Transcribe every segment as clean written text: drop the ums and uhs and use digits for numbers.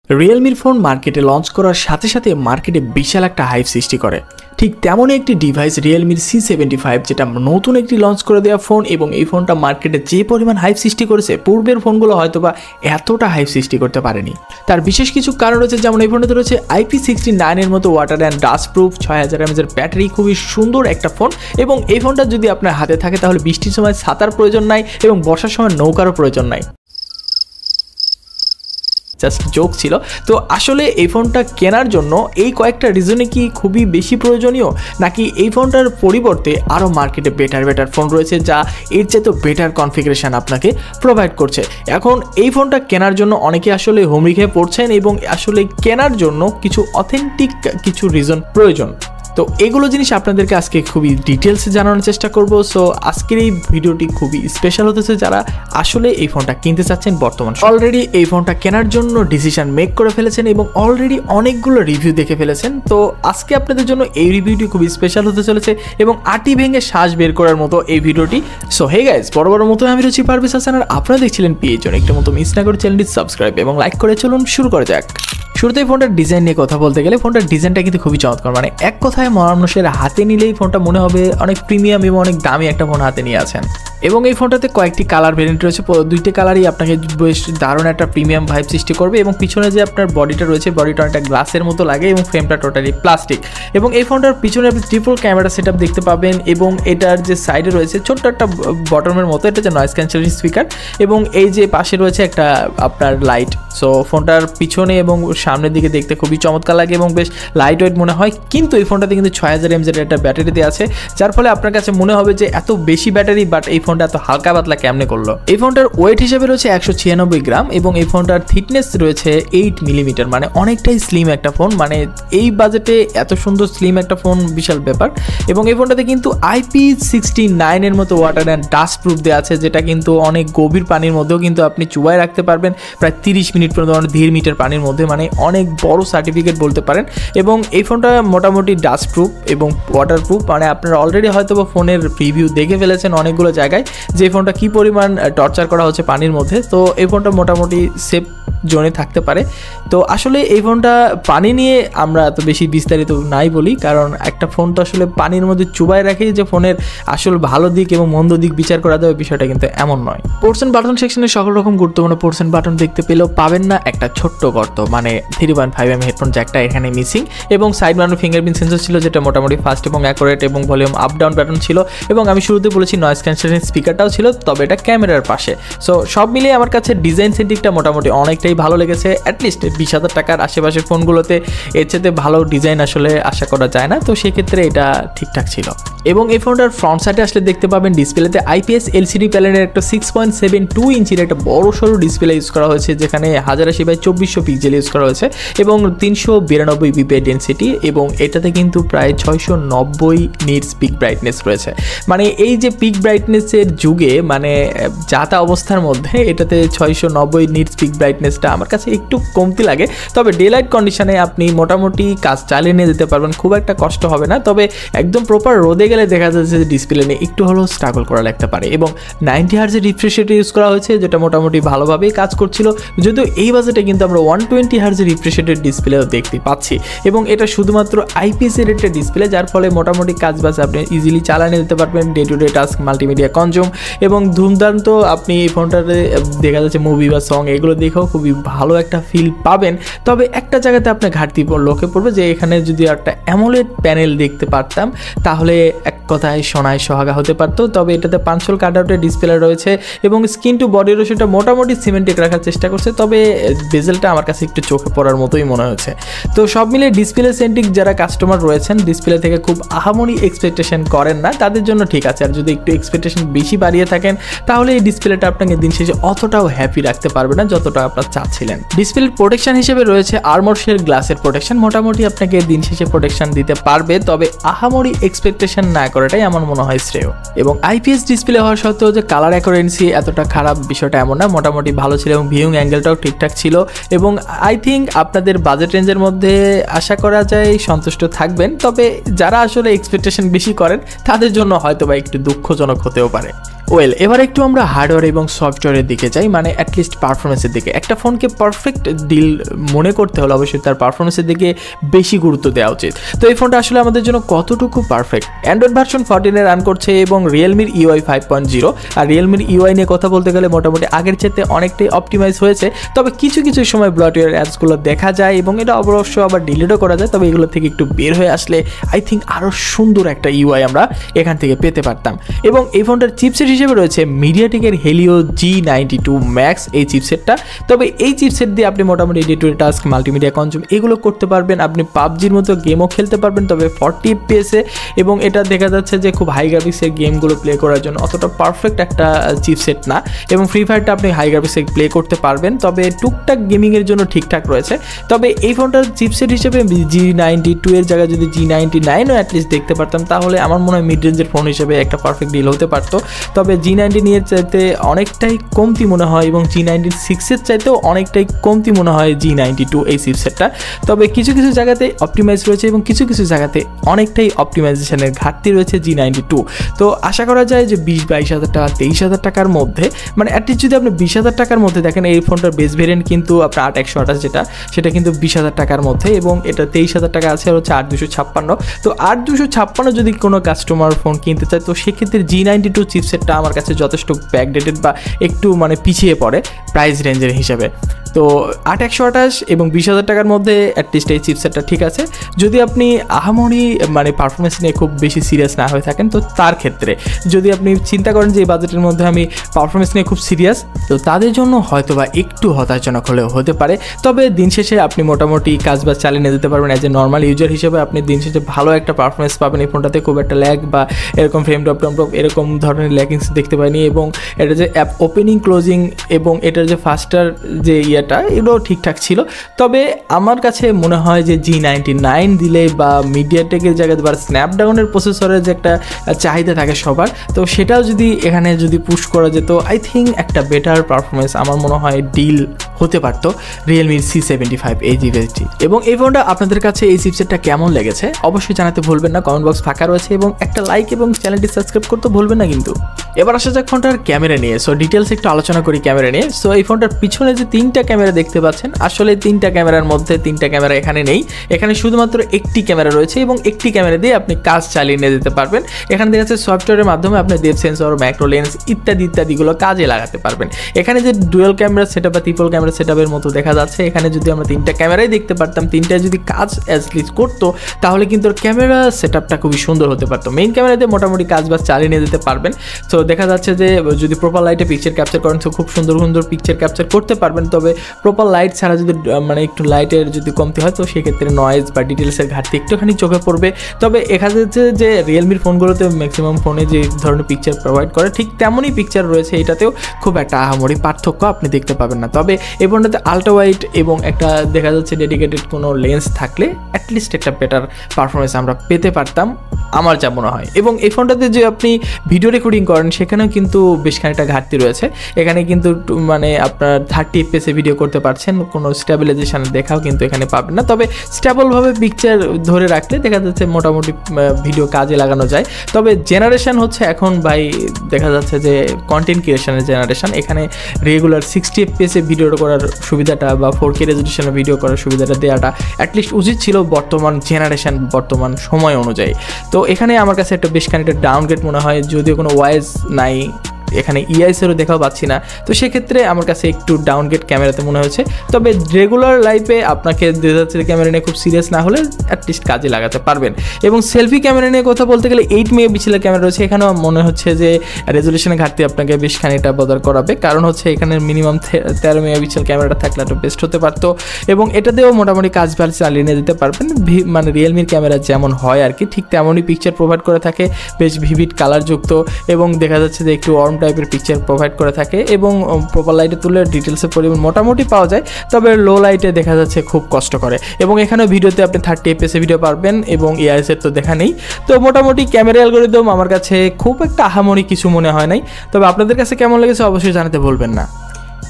রিয়েলমির phone মার্কেটে launch করার সাথে সাথে মার্কেটে বিশাল একটা হাইপ সৃষ্টি করে। ঠিক তেমনই একটি ডিভাইস রিয়েলমির C75, যেটা নতুন একটি লঞ্চ করে দেওয়া ফোন, এবং এই ফোনটা মার্কেটে যে পরিমাণ হাইপ সৃষ্টি করেছে পূর্বের ফোনগুলো হয়তোবা এতটা হাইপ সৃষ্টি করতে পারেনি। তার বিশেষ কিছু কারণ রয়েছে, যেমন এই ফোনটাতে রয়েছে IP69 এর মতো water and dust proof 6000 mAh battery, খুবই সুন্দর একটা ফোন। এবং এই ফোনটা যদি আপনার হাতে থাকে তাহলে বৃষ্টির সময় ছাতার প্রয়োজন নাই এবং বর্ষার সময় নৌকারও প্রয়োজন নাই। জাস্ট জোক ছিল। তো আসলে এই ফোনটা কেনার জন্য এই কয়েকটা রিজনে কি খুবই বেশি প্রয়োজনীয়, নাকি এই ফোনটার পরিবর্তে আরও মার্কেটে বেটার ফোন রয়েছে যা এর চেয়ে তো বেটার কনফিগারেশন আপনাকে প্রোভাইড করছে? এখন এই ফোনটা কেনার জন্য অনেকে আসলে হুমড়ি খেয়ে পড়ছেন, এবং আসলে কেনার জন্য কিছু অথেন্টিক কিছু রিজন প্রয়োজন। তো এগুলো জিনিস আপনাদেরকে আজকে খুবই ডিটেলসে জানানোর চেষ্টা করব। সো আজকের এই ভিডিওটি খুবই স্পেশাল হতেছে যারা আসলে এই ফোনটা কিনতে চাচ্ছেন, বর্তমান অলরেডি এই ফোনটা কেনার জন্য ডিসিশন মেক করে ফেলেছেন এবং অলরেডি অনেকগুলো রিভিউ দেখে ফেলেছেন। তো আজকে আপনাদের জন্য এই রিভিউটি খুবই স্পেশাল হতে চলেছে এবং আটি ভেঙে শ্বাস বের করার মতো এই ভিডিওটি। সো হে গাইজ, বড় মতো আমি রয়েছি পারভেজ হাসান, আর আপনারা দেখছিলেন PH একটা মতো মিস না করে চ্যানেলটি সাবস্ক্রাইব এবং লাইক করে চলুন শুরু করা যাক। শুরুতেই ফোনটার ডিজাইন নিয়ে কথা বলতে গেলে ফোনটার ডিজাইনটা কিন্তু খুবই চমৎকার। মানে এক কথায় মানুষের হাতে নিলেই ফোনটা মনে হবে অনেক প্রিমিয়াম এবং অনেক দামি একটা ফোন হাতে নিয়ে আছেন। এবং এই ফোনটাতে কয়েকটি কালার ভেরিয়েন্ট রয়েছে, দুইটি কালারই আপনাকে বেশ দারুণ একটা প্রিমিয়াম ভাইব সৃষ্টি করবে। এবং পিছনে যে আপনার বডিটা রয়েছে, বডিটা অনেকটা গ্লাসের মতো লাগে এবং ফ্রেমটা টোটালি প্লাস্টিক। এবং এই ফোনটার পিছনে আপনি ট্রিপল ক্যামেরা সেট দেখতে পাবেন, এবং এটার যে সাইডে রয়েছে ছোট্ট একটা বটমের মতো, এটা যে নয়েজ ক্যান্সেলিং স্পিকার, এবং এই যে পাশে রয়েছে একটা আপনার লাইট। সো ফোনটার পিছনে এবং সামনের দিকে দেখতে খুবই চমৎকার লাগে এবং বেশ লাইট ওয়েট মনে হয়। কিন্তু এই ফোনটাতে কিন্তু 6000 mAh একটা ব্যাটারিতে আছে, যার ফলে আপনার কাছে মনে হবে যে এত বেশি ব্যাটারি, বাট এই ফোনটা এত হালকা পাতলা কেমনে করলো। এই ফোনটার ওয়েট হিসেবে রয়েছে 196 গ্রাম এবং এই ফোনটার থিকনেস রয়েছে 8 মিলিমিটার, মানে অনেকটাই স্লিম একটা ফোন। মানে এই বাজেটে এত সুন্দর স্লিম একটা ফোন বিশাল ব্যাপার। এবং এই ফোনটাতে কিন্তু IP69 এর মতো ওয়াটার অ্যান্ড ডাস্ট প্রুফ দেওয়া আছে, যেটা কিন্তু অনেক গভীর পানির মধ্যেও কিন্তু আপনি চুবায় রাখতে পারবেন প্রায় 30 মিনিট পর্যন্ত, 1.5 মিটার পানির মধ্যে, মানে অনেক বড় সার্টিফিকেট বলতে পারেন। এবং এই ফোনটা মোটামুটি ডাস্ট প্রুফ এবং ওয়াটার প্রুফ, মানে আপনারা অলরেডি হয়তো বা ফোনের রিভিউ দেখে ফেলেছেন অনেকগুলো জায়গায় যে ফোনটা কী পরিমাণ টর্চার করা হচ্ছে পানির মধ্যে। তো এই ফোনটা মোটামুটি সেফ জোনে থাকতে পারে। তো আসলে এই ফোনটা পানি নিয়ে আমরা এত বেশি বিস্তারিত নাই বলি, কারণ একটা ফোন তো আসলে পানির মধ্যে চুবাই রাখে যে ফোনের আসল ভালো দিক এবং মন্দ দিক বিচার করা যাবে, বিষয়টা কিন্তু এমন নয়। পোর্শন বাটন সেকশনে সকল রকম গুরুত্বপূর্ণ পোর্শন বাটন দেখতে পেলেও পাবেন না একটা ছোট্ট গর্ত, মানে 3.5mm হেডফোন জ্যাকটা এখানে মিসিং। এবং সাইড মাউন্টেড ফিঙ্গারপ্রিন্ট সেন্সর ছিল, যেটা মোটামুটি ফাস্ট এবং অ্যাকুরেট, এবং ভলিউম আপ ডাউন বাটন ছিল, এবং আমি শুরুতে বলেছি নয়েজ ক্যান্সেলিং স্পিকারটাও ছিল, তবে এটা ক্যামেরার পাশে। সো সব মিলিয়ে আমার কাছে ডিজাইন সেটিংটা মোটামুটি অনেকটাই ভালো লেগেছে। অ্যাটলিস্ট 20,000 টাকার আশেপাশের ফোনগুলোতে এর চেয়ে ভালো ডিজাইন আসলে আশা করা যায় না, তো সেক্ষেত্রে এটা ঠিকঠাক ছিল। এবং এই ফোনটার ফ্রন্ট সাইডে আসলে দেখতে পাবেন ডিসপ্লেতে IPS LCD প্যানেলের একটা 6.72 ইঞ্চির একটা বড় সড়ো ডিসপ্লে ইউজ করা হয়েছে, যেখানে 1080x2400 পিক্সেল ইউজ করা হয়েছে এবং 392 ppi ডেন্সিটি, এবং এটাতে কিন্তু প্রায় 690 নিটস পিক ব্রাইটনেস রয়েছে। মানে এই যে পিক ব্রাইটনেসের যুগে, মানে যাতা অবস্থার মধ্যে এটাতে 690 নিটস পিক ব্রাইটনেসটা আমার কাছে একটু কমতি লাগে। তবে ডে লাইট কন্ডিশনে আপনি মোটামুটি কাজ চালিয়ে নিয়ে যেতে পারবেন, খুব একটা কষ্ট হবে না। তবে একদম প্রপার রোদে গেলে দেখা যাচ্ছে যে ডিসপ্লে নিয়ে একটু হলেও স্ট্রাগল করা লাগতে পারে। এবং 90 Hz রিফ্রেশ রেট ইউজ করা হয়েছে, যেটা মোটামুটি ভালোভাবেই কাজ করছিল, যদিও এই বাজেটে কিন্তু আমরা 120 Hz রিফ্রেশ রেটের ডিসপ্লেও দেখতে পাচ্ছি। এবং এটা শুধুমাত্র IPS রেটের ডিসপ্লে, যার ফলে মোটামুটি কাজবাজ আপনি ইজিলি চালিয়ে নিতে পারবেন, day to day task, multimedia consume, এবং ধুমধান্ত আপনি এই ফোনটাতে দেখা যাচ্ছে মুভি বা সং এগুলো দেখেও খুবই ভালো একটা ফিল পাবেন। তবে একটা জায়গাতে আপনার ঘাটতি লক্ষ্যে পড়বে, যে এখানে যদি একটা অ্যামোলেড প্যানেল দেখতে পারতাম তাহলে এক কথায় সোনায় সোহাগা হতে পারতো। তবে এটাতে 5 কাটআউটের ডিসপ্লে রয়েছে এবং স্ক্রিন টু বডি রেশিওটা মোটামুটি সিমেন্টিক রাখার চেষ্টা করছে, তবে বেজেলটা আমার কাছে একটু চোখে পড়ার মতোই মনে হচ্ছে। তো সব মিলিয়ে ডিসপ্লে সেন্ট্রিক যারা কাস্টমার রয়েছেন, ডিসপ্লে থেকে খুব আহামরি এক্সপেকটেশন করেন না, তাদের জন্য ঠিক আছে। আর যদি একটু এক্সপেকটেশন বেশি বাড়িয়ে থাকেন তাহলে এই ডিসপ্লেটা আপনাকে দিন শেষে অতটাও হ্যাপি রাখতে পারবে না যতটা আপনার চাচ্ছিলেন। ডিসপ্লের প্রোটেকশন হিসেবে রয়েছে আর্মর শেল গ্লাসের প্রোটেকশন, মোটামুটি আপনাকে দিন শেষে প্রোটেকশন দিতে পারবে, তবে আহামরি এক্সপেকটেশন না করাটাই আমার মনে হয় শ্রেয়। এবং IPS ডিসপ্লে হওয়া সত্ত্বেও যে কালার অ্যাকুরেন্সি এতটা খারাপ বিষয়টা এমন না, মোটামুটি ভালো ছিল এবং ভিউইং অ্যাঙ্গেলটাও ঠিকঠাক ছিল। এবং আই থিঙ্ক আপনাদের বাজেট রেঞ্জের মধ্যে আশা করা যায় সন্তুষ্ট থাকবেন। তবে যারা আসলে এক্সপেকটেশন বেশি করেন তাদের জন্য হয়তো বা একটু দুঃখজনক হতেও পারে। ওয়েল, এবার একটু আমরা হার্ডওয়্যার এবং সফটওয়্যারের দিকে যাই, মানে অ্যাটলিস্ট পারফরমেন্সের দিকে। একটা ফোনকে পারফেক্ট ডিল মনে করতে হলে অবশ্যই তার পারফরমেন্সের দিকে বেশি গুরুত্ব দেওয়া উচিত। তো এই ফোনটা আসলে আমাদের জন্য কতটুকু পারফেক্ট? অ্যান্ড্রয়েড ভার্সন 14 রান করছে এবং রিয়েলমির ইউআই 5.0। আর রিয়েলমির ইউআই নিয়ে কথা বলতে গেলে মোটামুটি আগের চেয়ে অনেকটাই অপটিমাইজ হয়েছে, তবে কিছু কিছু সময় ব্লটওয়্যার অ্যাপসগুলো দেখা যায় এবং এটা অবশ্য আবার ডিলিটও করা যায়, তবে এগুলো থেকে একটু বের হয়ে আসলে আই থিঙ্ক আরও সুন্দর একটা ইউআই আমরা এখান থেকে পেতে পারতাম। এবং এই ফোনটার চিপসেট হিসেবে রয়েছে মিডিয়াটেকের হেলিও G92 ম্যাক্স এই চিপসেটটা। তবে এই চিপসেট দিয়ে আপনি মোটামুটি day to day task, multimedia consume এগুলো করতে পারবেন, আপনি পাবজির মতো গেমও খেলতে পারবেন, তবে 40 FPS-এ। এবং এটা দেখা যাচ্ছে যে খুব হাই গ্রাফিক্সের গেমগুলো প্লে করার জন্য অতটা পারফেক্ট একটা চিপসেট না। এবং ফ্রি ফায়ারটা আপনি হাই গ্রাফিক্সে প্লে করতে পারবেন, তবে টুকটাক গেমিংয়ের জন্য ঠিকঠাক রয়েছে। তবে এই ফোনটার চিপসেট হিসেবে G92 এর জায়গায় যদি G99ও অ্যাটলিস্ট দেখতে পারতাম, তাহলে আমার মনে হয় মিড রেঞ্জের ফোন হিসেবে একটা পারফেক্ট ডিল হতে পারতো। তবে G19 এর চাইতে অনেকটাই কমতি মনে হয় এবং G96-এর চাইতেও অনেকটাই কমতি মনে হয় G92 এই চিপসেটটা। তবে কিছু কিছু জায়গাতে অপটিমাইজ রয়েছে এবং কিছু কিছু জায়গাতে অনেকটাই অপটিমাইজেশনের ঘাটতি রয়েছে G92। তো আশা করা যায় যে 20-22 হাজার টাকা, 23,000 টাকার মধ্যে, মানে অ্যাটলিস্ট যদি আপনি 20,000 টাকার মধ্যে দেখেন, এই ফোনটার বেস ভেরিয়েন্ট কিন্তু আপনার 8128 সেটা কিন্তু 20,000 টাকার মধ্যে, এবং এটা 23,000 টাকা আছে হচ্ছে 8256। তো 8256 যদি কোনো কাস্টমার ফোন কিনতে চায়, তো সেক্ষেত্রে G92 চিপসেটটা আমার কাছে যথেষ্ট ব্যাকডেটেড বা একটু মানে পিছিয়ে পড়ে প্রাইস রেঞ্জের হিসাবে। তো 8128 এবং 20,000 টাকার মধ্যে অ্যাটলিস্ট এই চিপসেটটা ঠিক আছে। যদি আপনি আহামরি মানে পারফরমেন্স নিয়ে খুব বেশি সিরিয়াস না হয়ে থাকেন, তো তার ক্ষেত্রে যদি আপনি চিন্তা করেন যে এই বাজেটের মধ্যে আমি পারফরমেন্স নিয়ে খুব সিরিয়াস, তো তাদের জন্য হয়তো বা একটু হতাশজনক হলেও হতে পারে। তবে দিন শেষে আপনি মোটামুটি কাজবাজ চালিয়ে নিয়ে যেতে পারবেন। অ্যাজ এ নর্মাল ইউজার হিসেবে আপনি দিন শেষে ভালো একটা পারফরমেন্স পাবেন এই ফোনটাতে। খুব একটা ল্যাগ বা এরকম ফ্রেম ড্রপ এরকম ধরনের ল্যাকিংস দেখতে পাইনি। এবং এটা যে অ্যাপ ওপেনিং ক্লোজিং এবং এটার যে ফাস্টার যে এগুলো ঠিকঠাক ছিল। তবে আমার কাছে মনে হয় যে G99 দিলে বা মিডিয়াটেকের জায়গায় বা স্ন্যাপড্রাগনের প্রসেসরের যে একটা চাহিদা থাকে সবার, তো সেটাও যদি এখানে যদি পুশ করা যেত, আই থিঙ্ক একটা বেটার পারফরমেন্স আমার মনে হয় ডিল হতে পারতো রিয়েলমির C75 এই ডিভাইসটি। এবং এই ফোনটা আপনাদের কাছে এই চিপসেটটা কেমন লেগেছে অবশ্যই জানাতে ভুলবেন না, কমেন্ট বক্স ফাঁকা রয়েছে, এবং একটা লাইক এবং চ্যানেলটি সাবস্ক্রাইব করতে ভুলবেন না কিন্তু। এবার আসা যাক ফোনটার ক্যামেরা নিয়ে। সো ডিটেলস একটু আলোচনা করি ক্যামেরা নিয়ে। সো এই ফোনটার পিছনে যে 3টা ক্যামেরা দেখতে পাচ্ছেন, আসলে 3টা ক্যামেরার মধ্যে 3টা ক্যামেরা এখানে নেই, এখানে শুধুমাত্র একটি ক্যামেরা রয়েছে এবং একটি ক্যামেরা দিয়ে আপনি কাজ চালিয়ে নিয়ে যেতে পারবেন। এখানে দেখা যাচ্ছে সফটওয়্যারের মাধ্যমে আপনি ডেপথ সেন্সর, ম্যাক্রো লেন্স ইত্যাদিগুলো কাজে লাগাতে পারবেন। এখানে যে ডুয়াল ক্যামেরা সেটআপ বা ট্রিপল ক্যামেরা সেটআপের মতো দেখা যাচ্ছে, এখানে যদি আমরা 3টা ক্যামেরাই দেখতে পারতাম, 3টায় যদি কাজ অ্যাটলিস্ট করতো, তাহলে কিন্তু ক্যামেরা সেটআপটা খুবই সুন্দর হতে পারতো। মেইন ক্যামেরাতে মোটামুটি কাজবাজ চালিয়ে নিয়ে যেতে পারবেন। তো দেখা যাচ্ছে যে যদি প্রপার লাইটে পিকচার ক্যাপচার করেন, তো খুব সুন্দর পিকচার ক্যাপচার করতে পারবেন। তবে প্রপার লাইট ছাড়া যদি মানে একটু লাইটের যদি কমতি হয়, তো সেক্ষেত্রে নয়েজ বা ডিটেলসের ঘাটতি একটুখানি চোখে পড়বে। তবে এখানে যাচ্ছে যে রিয়েলমির ফোনগুলোতে ম্যাক্সিমাম ফোনে যে ধরনের পিকচার প্রোভাইড করে, ঠিক তেমনই পিকচার রয়েছে এটাতেও, খুব একটা আহামরি পার্থক্য আপনি দেখতে পাবেন না। তবে এই ফোনটাতে আলট্রা ওয়াইড এবং একটা দেখা যাচ্ছে ডেডিকেটেড কোনো লেন্স থাকলে অ্যাটলিস্ট একটা বেটার পারফরমেন্স আমরা পেতে পারতাম আমার যা মনে হয়। এবং এই ফোনটাতে যে আপনি ভিডিও রেকর্ডিং করেন, সেখানেও কিন্তু বেশ খানিকটা ঘাটতি রয়েছে। এখানে কিন্তু মানে আপনার 30 FPS ভিডিও করতে পারছেন, কোনো স্টেবিলাইজেশনের দেখাও কিন্তু এখানে পাবেন না। তবে স্টেবলভাবে পিকচার ধরে রাখলে দেখা যাচ্ছে মোটামুটি ভিডিও কাজে লাগানো যায়। তবে জেনারেশন হচ্ছে এখন ভাই দেখা যাচ্ছে যে কন্টেন্ট ক্রিয়েশনের জেনারেশন। এখানে রেগুলার 60 FPS ভিডিও করার সুবিধাটা বা 4K রেজলিউশনে ভিডিও করার সুবিধাটা দেওয়াটা অ্যাটলিস্ট উচিত ছিল বর্তমান জেনারেশন, বর্তমান সময় অনুযায়ী। তো এখানে আমার কাছে একটা বেশ খানিকটা ডাউনগ্রেড মনে হয়, যদিও কোনো ওয়াইজ নাই, এখানে ইআইএসেরও দেখাও পাচ্ছি না। তো সেক্ষেত্রে আমার কাছে একটু ডাউনগ্রেড ক্যামেরাতে মনে হয়েছে। তবে রেগুলার লাইফে আপনাকে দেখা যাচ্ছে ক্যামেরা নিয়ে খুব সিরিয়াস না হলে অ্যাটলিস্ট কাজে লাগাতে পারবেন। এবং সেলফি ক্যামেরা নিয়ে কথা বলতে গেলে 8 মেগাপিক্সেলের ক্যামেরা রয়েছে। এখানেও মনে হচ্ছে যে রেজলিউশনের ঘাটতি আপনাকে বেশ খানিকটা বদল করাবে, কারণ হচ্ছে এখানে মিনিমাম 13 মেগাপিক্সেল ক্যামেরাটা থাকলে একটু বেস্ট হতে পারতো। এবং এটাতেও মোটামুটি কাজ ভালো চালিয়ে নিয়ে যেতে পারবেন। মানে রিয়েলমির ক্যামেরা যেমন হয় আর কি, ঠিক তেমনই পিকচার প্রোভাইড করে থাকে, বেশ ভিভিড কালারযুক্ত, এবং দেখা যাচ্ছে যে একটু ওয়ার্ম টাইপের পিকচার প্রোভাইড করে থাকে। এবং প্রপার লাইটে তুলে ডিটেলসের পরিমাণ মোটামুটি পাওয়া যায়, তবে লো লাইটে দেখা যাচ্ছে খুব কষ্ট করে। এবং এখানেও ভিডিওতে আপনি 30 FPS ভিডিও পারবেন, এবং এআইএসের তো দেখা নেই। তো মোটামুটি ক্যামেরা অ্যালগরিদম আমার কাছে খুব একটা আহামরি কিছু মনে হয় নাই। তবে আপনাদের কাছে কেমন লেগেছে অবশ্যই জানাতে ভুলবেন না।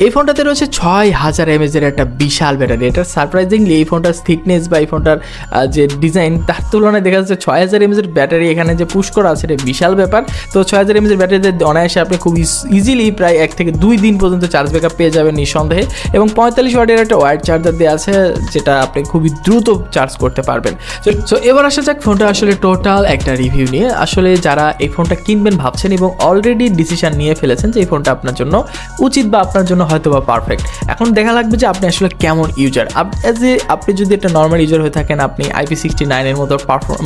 এই ফোনটাতে রয়েছে 6000 mAh এর একটা বিশাল ব্যাটারি। এটা সারপ্রাইজিংলি এই ফোনটার থিকনেস বা এই ফোনটার যে ডিজাইন তার তুলনায় দেখা যাচ্ছে 6000 mAh এর ব্যাটারি এখানে যে পুশ করা আছে এটা বিশাল ব্যাপার। তো 6000 mAh এর ব্যাটারিতে অনায়াসে আপনি খুব ইজিলি প্রায় 1 থেকে 2 দিন পর্যন্ত চার্জ ব্যাকআপ পেয়ে যাবেন নিঃসন্দেহে। এবং 45 ওয়াটের একটা ওয়্যার চার্জার দেওয়া আছে যেটা আপনি খুবই দ্রুত চার্জ করতে পারবেন। সো এবার আসা যাক ফোনটা আসলে টোটাল একটা রিভিউ নিয়ে। আসলে যারা এই ফোনটা কিনবেন ভাবছেন এবং অলরেডি ডিসিশন নিয়ে ফেলেছেন যে এই ফোনটা আপনার জন্য উচিত বা আপনার জন্য হয়তো বা পারফেক্ট, এখন দেখা লাগবে যে আপনি আসলে কেমন ইউজার। আপনি যদি একটা নর্মাল ইউজার হয়ে থাকেন, আপনি IP69 এর মতো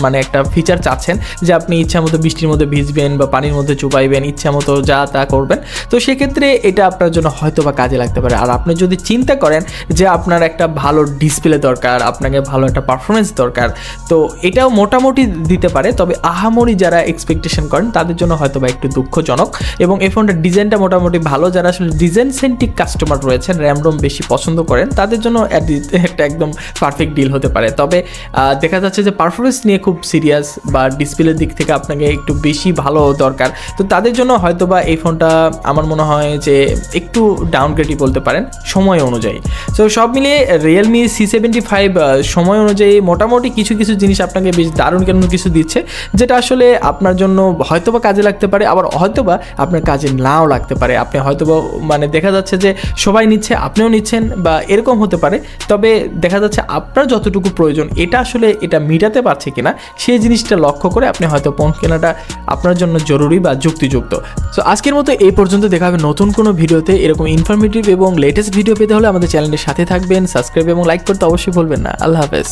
মানে একটা ফিচার চাচ্ছেন যে আপনি ইচ্ছা মতো বৃষ্টির মধ্যে ভিজবেন বা পানির মধ্যে চুপাইবেন, ইচ্ছা মতো যা তা করবেন, তো সেক্ষেত্রে এটা আপনার জন্য হয়তো বা কাজে লাগতে পারে। আর আপনি যদি চিন্তা করেন যে আপনার একটা ভালো ডিসপ্লে দরকার, আপনাকে ভালো একটা পারফরমেন্স দরকার, তো এটাও মোটামুটি দিতে পারে। তবে আহামরি যারা এক্সপেকটেশন করেন তাদের জন্য হয়তো বা একটু দুঃখজনক। এবং এই ফোনটার ডিজাইনটা মোটামুটি ভালো, যারা আসলে ডিজাইন সেন্ট্রিক কাস্টমার রয়েছেন, র্যাম রোম বেশি পছন্দ করেন, তাদের জন্য একটা একদম পারফেক্ট ডিল হতে পারে। তবে দেখা যাচ্ছে যে পারফরমেন্স নিয়ে খুব সিরিয়াস বা ডিসপ্লের দিক থেকে আপনাকে একটু বেশি ভালো দরকার, তো তাদের জন্য হয়তো বা এই ফোনটা আমার মনে হয় যে একটু ডাউনগ্রেডই বলতে পারেন সময় অনুযায়ী। সো সব মিলিয়ে রিয়েলমি C75 সময় অনুযায়ী মোটামুটি কিছু কিছু জিনিস আপনাকে বেশ দারুণ কেন কিছু দিচ্ছে, যেটা আসলে আপনার জন্য হয়তো বা কাজে লাগতে পারে, আবার হয়তো বা আপনার কাজে নাও লাগতে পারে। আপনি হয়তো বা মানে দেখা যাচ্ছে যে সবাই নিচ্ছে, আপনিও নিচ্ছেন বা এরকম হতে পারে। তবে দেখা যাচ্ছে আপনার যতটুকু প্রয়োজন এটা আসলে এটা মিটাতে পারছে কিনা সেই জিনিসটা লক্ষ্য করে আপনি হয়তো ফোন কেনাটা আপনার জন্য জরুরি বা যুক্তিযুক্ত। সো আজকের মতো এই পর্যন্ত, দেখা হবে নতুন কোনো ভিডিওতে। এরকম ইনফরমেটিভ এবং লেটেস্ট ভিডিও পেতে হলে আমাদের চ্যানেলের সাথে থাকবেন, সাবস্ক্রাইব এবং লাইক করতে অবশ্যই ভুলবেন না। আল্লাহ হাফেজ।